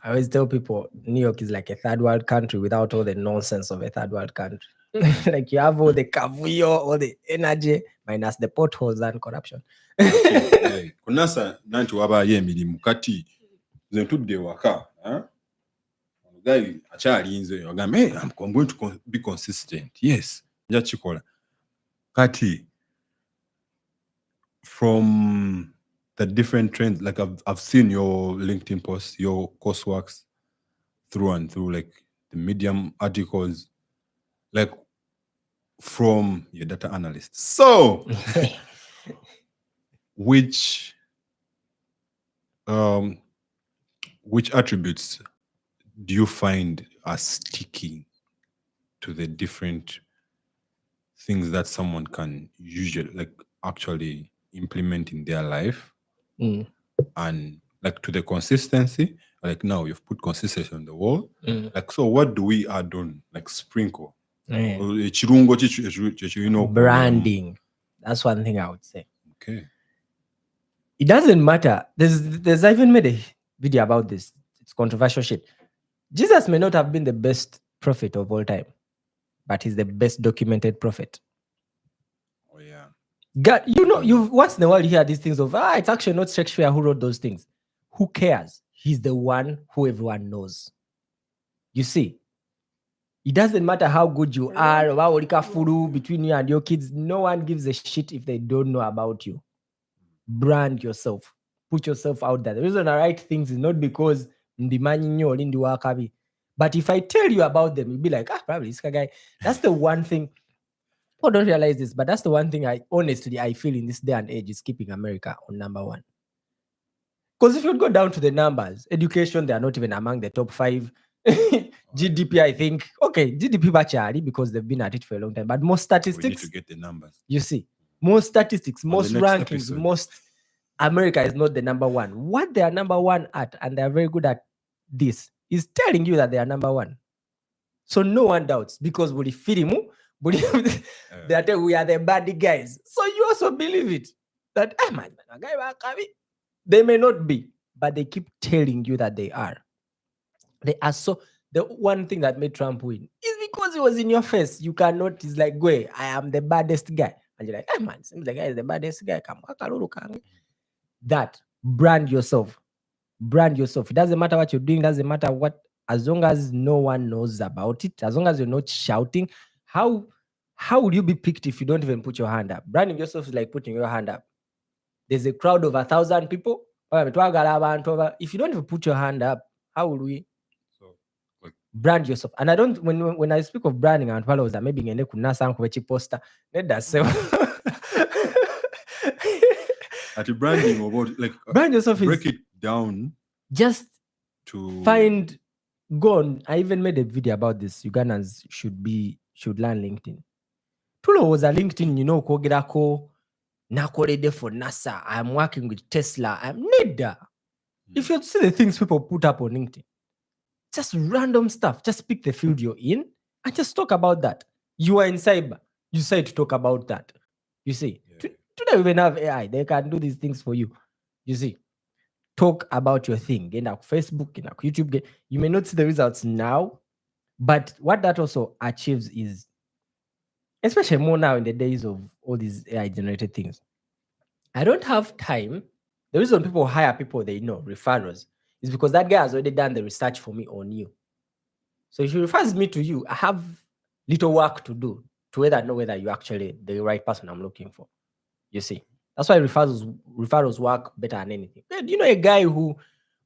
A: I always tell people New York is like a third world country without all the nonsense of a third world country. Like you have all the kavuyo, all the energy, minus the potholes and corruption.
B: Kunasa nanti waba emirimu kati nze ntudde waka, guy akyalinze agamba, hey, I'm going to be consistent. Yes, nja kikola. Kati from the different trends, like I've seen your LinkedIn posts, your courseworks through and through, like the Medium articles, like from your data analyst. So which attributes do you find are sticking to the different things that someone can usually, like, actually implement in their life? And like to the consistency, like now you've put consistency on the wall. Like, so what do we add on, like sprinkle?
A: Branding. That's one thing I would say.
B: Okay.
A: It doesn't matter. There's I even made a video about this. It's controversial shit. Jesus may not have been the best prophet of all time, but he's the best documented prophet.
B: Oh yeah.
A: God, you've once in a while you hear these things of it's actually not Shakespeare who wrote those things. Who cares? He's the one who everyone knows. You see, it doesn't matter how good you are, between you and your kids. No one gives a shit if they don't know about you. Brand yourself. Put yourself out there. The reason I write things is not because but if I tell you about them, you'll be like, probably this guy. That's the one thing. People don't realize this, but that's the one thing I feel in this day and age is keeping America on number one. Because if you go down to the numbers, education, they are not even among the top 5. GDP, I think. Okay, GDP bachari because they've been at it for a long time. But most statistics.
B: We need to get the numbers.
A: You see, most statistics, most rankings, most America is not the number one. What they are number one at, and they are very good at this, is telling you that they are number one. So no one doubts because we are the bad guys. So you also believe it. That they may not be, but they keep telling you that they are. They are so. The one thing that made Trump win is because he was in your face. You cannot. He's like, "Go, I am the baddest guy," and you're like, seems the guy is the baddest guy. That brand yourself. Brand yourself. It doesn't matter what you're doing. Doesn't matter what. As long as no one knows about it, as long as you're not shouting, how would you be picked if you don't even put your hand up? Branding yourself is like putting your hand up. There's a crowd of 1,000 people. If you don't even put your hand up, how would we? Brand yourself. And I don't, when I speak of branding and follows that maybe ngende kunasa nkubechi poster.
B: At branding about like
A: brand yourself
B: break it down.
A: Just
B: to
A: go on. I even made a video about this. Ugandans should learn LinkedIn. Tulo was a LinkedIn, kogerako nakolede for NASA. I'm working with Tesla. I'm neither. If you see the things people put up on LinkedIn, Just random stuff. Just pick the field you're in and just talk about that. You are in cyber. You say to talk about that. You see, today we even have AI. They can do these things for you. You see, talk about your thing. In our Facebook, in our YouTube, you may not see the results now, but what that also achieves is, especially more now in the days of all these AI generated things, I don't have time. The reason people hire people they know, referrals, is because that guy has already done the research for me on you. So if he refers me to you, I have little work to do to know whether you're actually the right person I'm looking for. You see, that's why referrals work better than anything. You know, a guy who,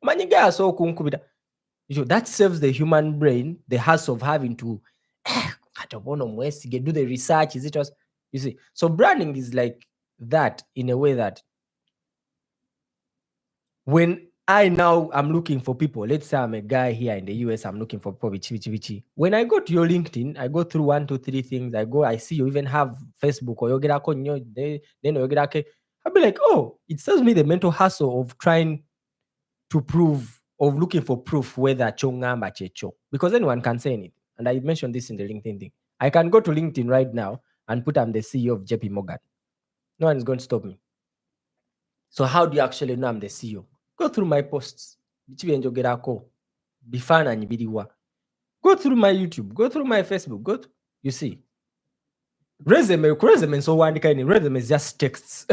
A: that saves the human brain the hassle of having to do the research. Is it just, you see? So branding is like that in a way that when I now am looking for people, let's say I'm a guy here in the US, I'm looking for people. When I go to your LinkedIn, I go through 1, 2, 3 things. I see you even have Facebook or I'll be like, oh, it saves me the mental hassle of trying to of looking for proof whether chongamba checho, because anyone can say anything. And I mentioned this in the LinkedIn thing. I can go to LinkedIn right now and put I'm the CEO of JP Morgan. No one is going to stop me. So how do you actually know I'm the CEO? Go through my posts. Go through my YouTube. Go through my Facebook. You see. Resume so one kind of resume is just texts.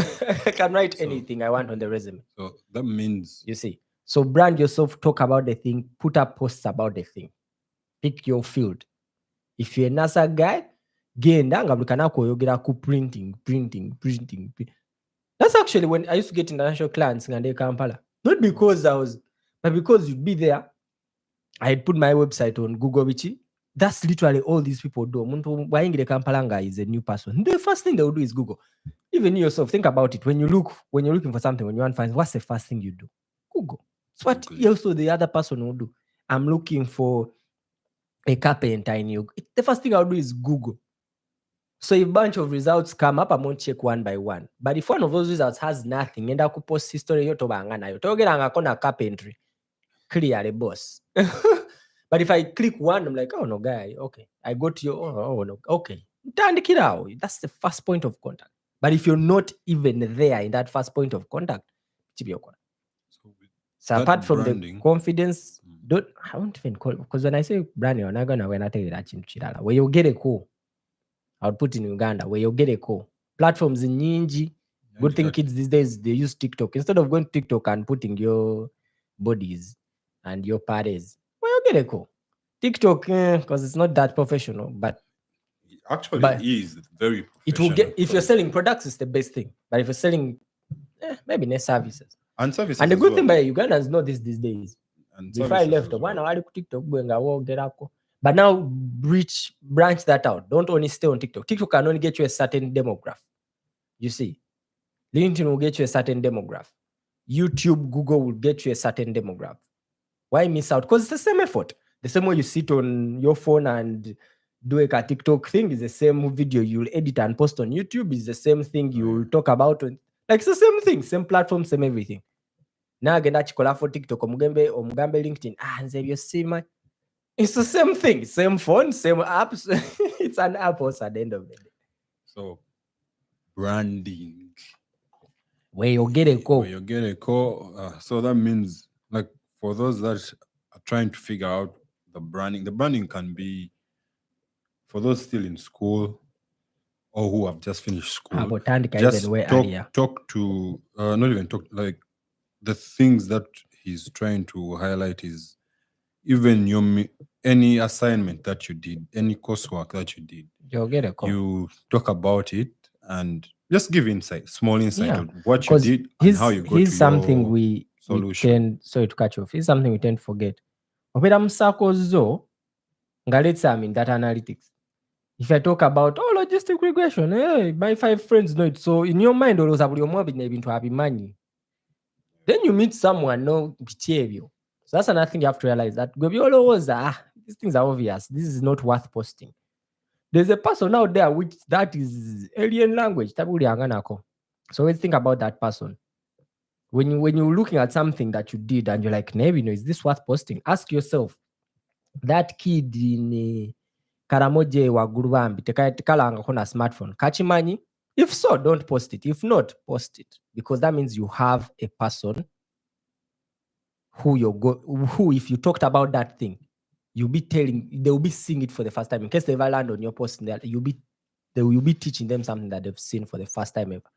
A: I can write anything I want on the resume.
B: So that means,
A: you see. So brand yourself, talk about the thing, put up posts about the thing. Pick your field. If you're a NASA guy, printing. That's actually when I used to get international clients in Kampala. Not because but because you'd be there. I had put my website on Google Bichi. That's literally all these people do. Muntu Kampalanga is a new person. The first thing they will do is Google. Even you yourself, think about it. When you're looking for something, when you want to find, what's the first thing you do? Google. It's what also the other person will do. I'm looking for a carpenter in you. The first thing I'll do is Google. So if a bunch of results come up, I won't check one by one. But if one of those results has nothing, and I could post history, you're carpentry, clearly boss. But if I click one, I'm like, oh no, guy, okay. I go to your, oh no, okay. That's the first point of contact. But if you're not even there in that first point of contact, so apart from branding, the confidence, I won't even call it, because when I say branding, I'm not gonna tell you that in Chirala. Where you get a call, I'll put in Uganda, where you get a call. Platforms in Nyinji. Good thing kids these days, they use TikTok. Instead of going to TikTok and putting your bodies and your parties, where you get a call. TikTok, because it's not that professional, but
B: actually it is very professional.
A: It will get, if you're selling products, it's the best thing. But if you're selling maybe net services. And the good thing by Ugandans know this these days. And before I left, TikTok, but now branch that out. Don't only stay on TikTok. TikTok can only get you a certain demographic. You see, LinkedIn will get you a certain demographic. YouTube, Google will get you a certain demographic. Why miss out? Because it's the same effort. The same way you sit on your phone and do a TikTok thing is the same video you'll edit and post on YouTube is the same thing you'll talk about. Like it's the same thing, same platform, same everything. Now agenda chikola for TikTok omugambe LinkedIn. Nze byo sima. It's the same thing, same phone, same apps. It's an app also at the end of the day.
B: So branding.
A: Where you get a call.
B: So that means, like, for those that are trying to figure out the branding can be for those still in school or who have just finished school. Just talk to not even talk, like the things that he's trying to highlight is even any assignment that you did, any coursework that you did,
A: you'll get a call.
B: You talk about it and just give small insight of what you did and how you got to
A: something
B: your solution.
A: Sorry to cut you off. Here's something we tend to forget. Let's say I'm in data analytics. If I talk about logistic regression, hey, my 5 friends know it. So in your mind, always have your mobile to have money. Then you meet someone, no behavior. So that's another thing you have to realize, that these things are obvious. This is not worth posting. There's a person out there which that is alien language. So let's think about that person. When you're looking at something that you did and you're like, maybe, is this worth posting? Ask yourself, that kid in Karamoje wa Gurubambi tekalangako na smartphone kachimanyi? If so, don't post it. If not, post it, because that means you have a person who if you talked about that thing, they will be seeing it for the first time. In case they ever land on your post, you'll be teaching them something that they've seen for the first time ever.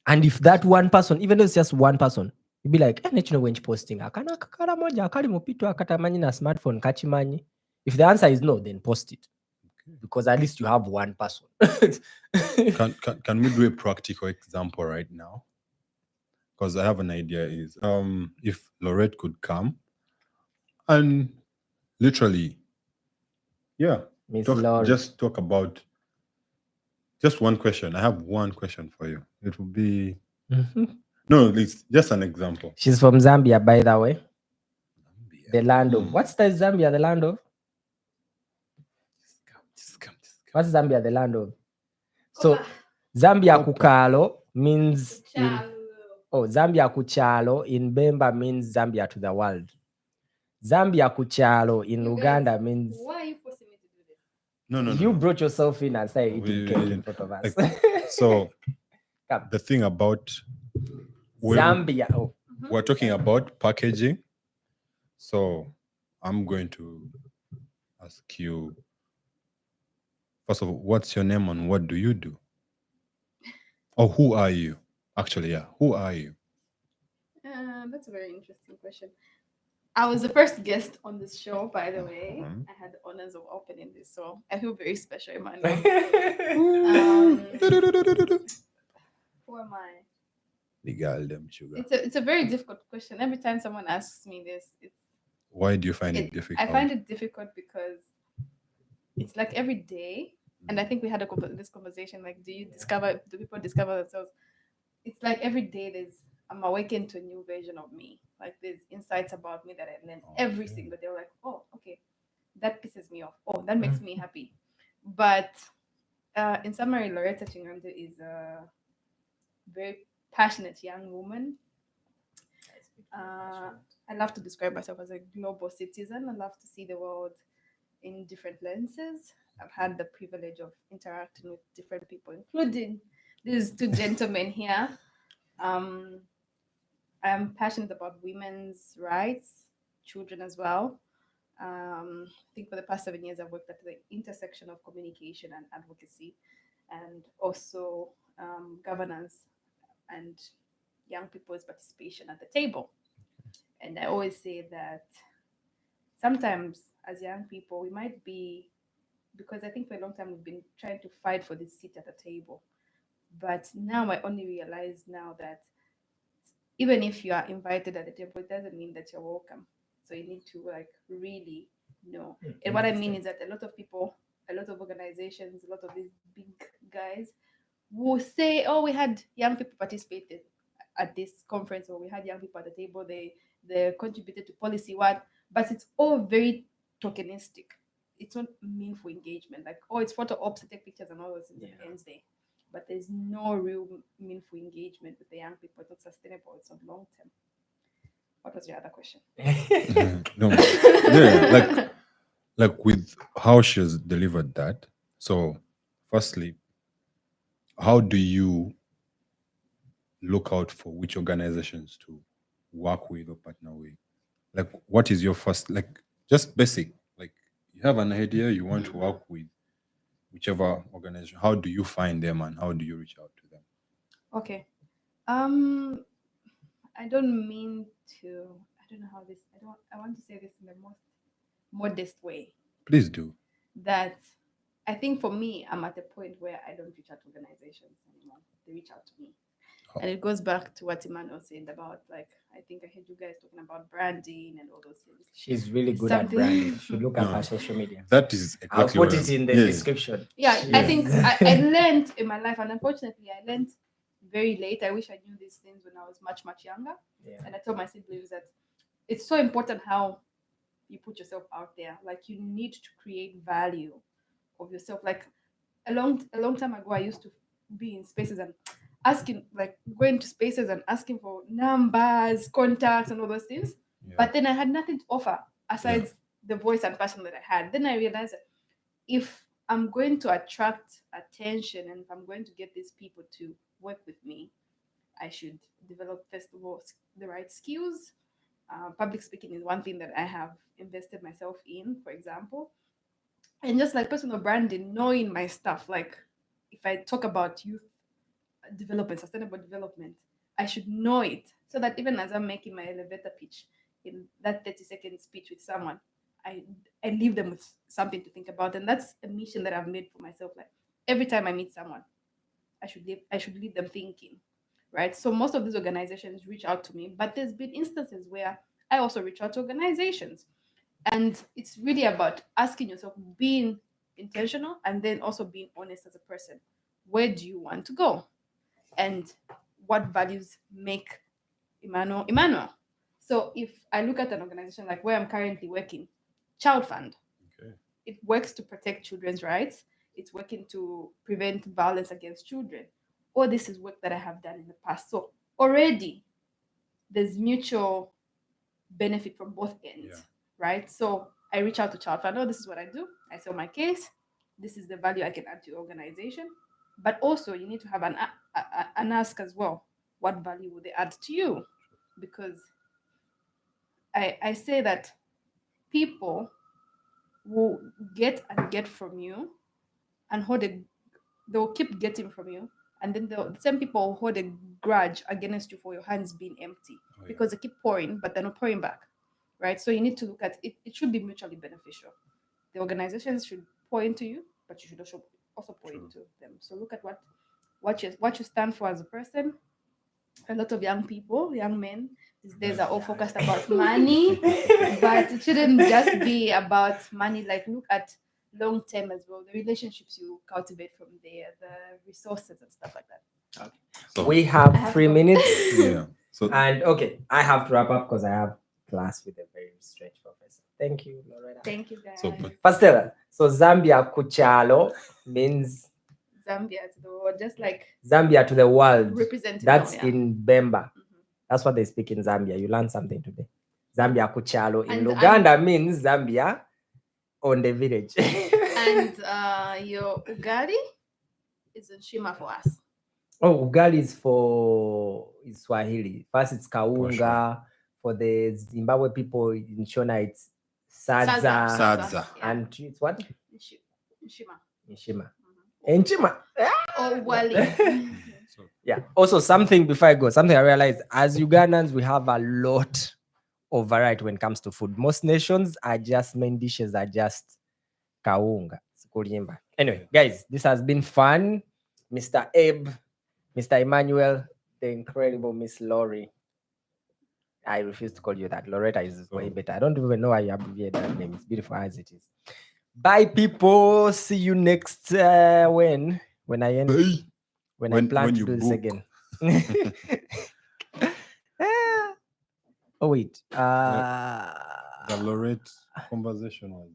A: And if that one person, even though it's just one person, you'll be like, when posting, akana kakara moja akali mupito akatamanyi na smartphone kachimanyi. If the answer is no, then post it, because at least you have one person.
B: Can we do a practical example right now? Because I have an idea. Is if Lorreta could come and literally, just talk about just one question. I have one question for you. It will be no, it's just an example.
A: She's from Zambia, by the way. Zambia. The land of what's the Zambia? The land of what's Zambia? The land of so Zambia Kukalo means Zambia Kuchalo in Bemba means Zambia to the world. Zambia Kuchalo in Uganda means.
C: Why are you forcing me to do this?
B: No.
A: You brought yourself in and started eating cake in front of us.
B: So the thing about
A: Zambia.
B: We're talking about packaging. So I'm going to ask you, first of all, what's your name and what do you do? Or who are you? Actually, who are you?
C: That's a very interesting question. I was the first guest on this show, by the way. I had the honors of opening this, so I feel very special, Emmanuel. Who am I?
B: The girl, them sugar.
C: It's a very difficult question. Every time someone asks me this,
B: why do you find it difficult?
C: I find it difficult because it's like every day, and I think we had this conversation. Like, do people discover themselves? It's like every day I'm awakened to a new version of me. Like there's insights about me that I learn every single day. Like, oh, okay, that pisses me off. Oh, that makes me happy. But in summary, Lorreta Chingandu is a very passionate young woman. I love to describe myself as a global citizen. I love to see the world in different lenses. I've had the privilege of interacting with different people, including these two gentlemen here. I'm passionate about women's rights, children as well. I think for the past 7 years, I've worked at the intersection of communication and advocacy, and also governance and young people's participation at the table. And I always say that sometimes as young people, we might be, because I think for a long time we've been trying to fight for this seat at the table. But now I only realize now that even if you are invited at the table, it doesn't mean that you're welcome. So you need to really know. And what I mean is that a lot of people, a lot of organizations, a lot of these big guys will say, oh, we had young people participated at this conference, or we had young people at the table, they contributed to policy what, but it's all very tokenistic. It's not meaningful engagement. Like, oh, it's photo ops to take pictures and all those things at the end of the day. But there's no real meaningful engagement with the young people. It's not sustainable. It's not long term. What was your other question?
B: Like with how she's delivered that. So, firstly, how do you look out for which organizations to work with or partner with? Like, what is your first, like, just basic, like, you have an idea, you want to work with whichever organization. How do you find them and how do you reach out to them?
C: Okay. I don't mean to, I don't know how this, I want to say this in the most modest way.
B: Please do.
C: That I think for me, I'm at a point where I don't reach out to organizations anymore. They reach out to me. And it goes back to what Emmanuel said about, like, I think I heard you guys talking about branding and all those things.
A: She's really good at branding. You should look at her social media.
B: That is exactly
A: I'll put it in the description.
C: Yeah, I think I learned in my life, and unfortunately, I learned very late. I wish I knew these things when I was much, much younger. Yeah. And I told my siblings that it's so important how you put yourself out there. Like, you need to create value of yourself. Like, a long time ago, I used to be in spaces and asking, like, going to spaces and asking for numbers, contacts, and all those things. Yeah. But then I had nothing to offer aside the voice and passion that I had. Then I realized that if I'm going to attract attention and if I'm going to get these people to work with me, I should develop first of all the right skills. Public speaking is one thing that I have invested myself in, for example, and just like personal branding, knowing my stuff. Like if I talk about youth development, sustainable development, I should know it so that even as I'm making my elevator pitch in that 30-second speech with someone, I I leave them with something to think about, and that's a mission that I've made for myself. Like every time I meet someone, I should leave them thinking, right? So most of these organizations reach out to me, but there's been instances where I also reach out to organizations, and it's really about asking yourself, being intentional, and then also being honest as a person. Where do you want to go, and what values make Emmanuel Emmanuel? So if I look at an organization like where I'm currently working, Child Fund,
B: Okay.
C: it works to protect children's rights. It's working to prevent violence against children. All this is work that I have done in the past. So already there's mutual benefit from both ends,
B: Yeah.
C: right? So I reach out to Child Fund. Oh, this is what I do. I sell my case. This is the value I can add to your organization. But also, you need to have an ask as well. What value would they add to you? Because I say that people will get and get from you and they'll keep getting from you, and then the same people will hold a grudge against you for your hands being empty,
B: Oh, yeah.
C: because they keep pouring but they're not pouring back, right? So you need to look at it. It should be mutually beneficial. The organizations should pour into you, but you should also pour
B: True.
C: into them. So look at what you stand for as a person. A lot of young people, young men these days are all focused about money, but it shouldn't just be about money. Like look at long term as well, the relationships you cultivate from there, the resources and stuff like that.
B: So
A: We
C: I
A: have
C: have
A: 3 minutes.
B: yeah. So
A: And okay, I have to wrap up because I have class with a very strange professor. Thank you, Loretta.
C: Thank you guys.
B: So, but-
A: Pastela, so Zambia Kuchalo means
C: Zambia to the world, just like
A: Zambia to the world.
C: representing.
A: That's
C: yeah.
A: in Bemba.
C: Mhm.
A: That's what they speak in Zambia. You learned something today. Zambia Kuchalo in
C: And-
A: Uganda means Zambia on the village.
C: And your ugali is in Shima for us.
A: Oh, ugali is Swahili. First it's kaunga.
B: sure.
A: For the Zimbabwe people in Shona, it's sadza.
B: Sadza.
C: Yeah.
A: And it's what?
C: Shima.
A: Nshima.
C: Mhm.
A: Nchima.
C: Or wali.
B: So
A: Yeah. Also, something before I go, something I realized as Ugandans, we have a lot of variety when it comes to food. Most nations are just main dishes are just kaunga. Sikulimba. Anyway, guys, this has been fun. Mr. Abe, Mr. Emmanuel, the incredible Miss Lori. I refuse to call you that. Loretta is way better. I don't even know why you abbreviate that name. It's beautiful as it is. Bye, people. See you next when I end.
B: Bye.
A: When I
B: When-
A: plan
B: when
A: to
B: you
A: do this
B: book.
A: again. Oh wait.
B: The Lorette conversation was